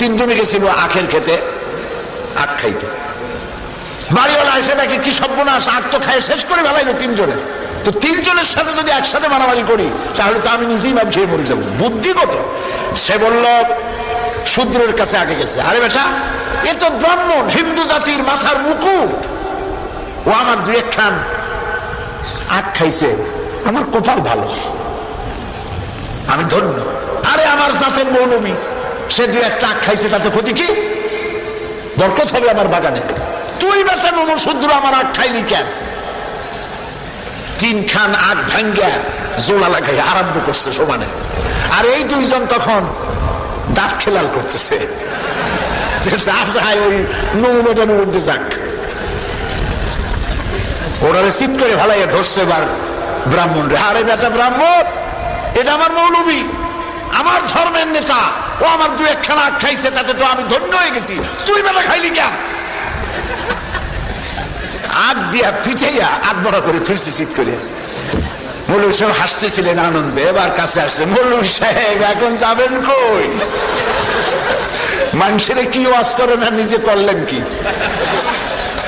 তিনজনে গেছিল আখের খেতে আখ খাইতে। বাড়িওয়ালা এসে নাকি কি সর্বনাশ, আখ তো খায় শেষ করে ফেলাইলো তিনজনে। তো তিনজনের সাথে যদি একসাথে মারামারি করি তাহলে তো আমি নিজেই মার খেয়ে মরে যাবো। বুদ্ধিগত সে বলল, শূদ্রের কাছে আগে গেছে, আরে বেটা এ তো ব্রাহ্মণ, হিন্দু জাতির মাথার মুকুট, ও আমার দুই একখান আখ খাইছে, আমার কপাল ভালো, আমি ধন্য। আরে আমার জাতের মৌলবী, সে দুই একটা আখ খাইছে, তাতে ক্ষতি কি? বরকত হবে আমার বাগানে। তুই বেটা নমশূদ্র আমার আখ খাইলি কেন? তিনখান আখ ভাঙ্গা জোড়া লাগাই আরম্ভ করছে সমানে। আর এই দুইজন তখন দাঁত খেলাল করতেছে, যা যায় ওই নৌমেটার মধ্যে যাক। ওরা চিৎ করে ভালাইয়া ধরছে এবার ব্রাহ্মণ রে। আরে বেটা ব্রাহ্মণ, এটা আমার মৌলবী, আমার ধর্মের নেতা, ও আমার দু একখানা আখ খাইছে, তাতে তো আমি ধন্য হয়ে গেছি, তুই বেটা খাইলি কেন? আগ দিয়া পিঠাইয়া আগ বড় করে থুইছে চিৎ করে। মৌলবী সাহেব হাসতেছিলেন আনন্দে। এবার কাছে আসছে, মৌলবী সাহেব এখন যাবেন কই? মানুষের কি ওয়াজ করে না, নিজে করলেন কি?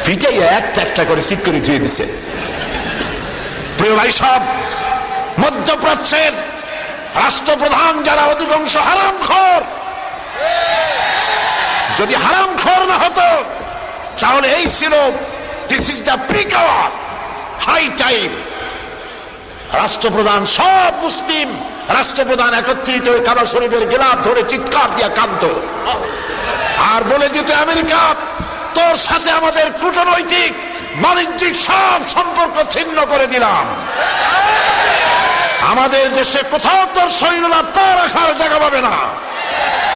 পিঠাইয়া একটা একটা করে চিৎ করে ধুয়ে দিছে। প্রিয় ভাই সব, মধ্যপ্রাচ্যের রাষ্ট্রপ্রধান যারা অধিকাংশ হারামখোর, যদি হারামখোর না হতো তাহলে এই ছিল this is the peak hour, high time. রাষ্ট্রপ্রধান সব মুসলিম রাষ্ট্রপ্রধান একত্রিত হয়ে কাবা শরীফের গিলাফ ধরে চিৎকার দিয়া কাঁদতো আর বলে দিত, আমেরিকা তোর সাথে আমাদের কূটনৈতিক বাণিজ্যিক সব সম্পর্ক ছিন্ন করে দিলাম, আমাদের দেশে কোথাও তোর সৈন্যরা পা রাখার জায়গা পাবে না।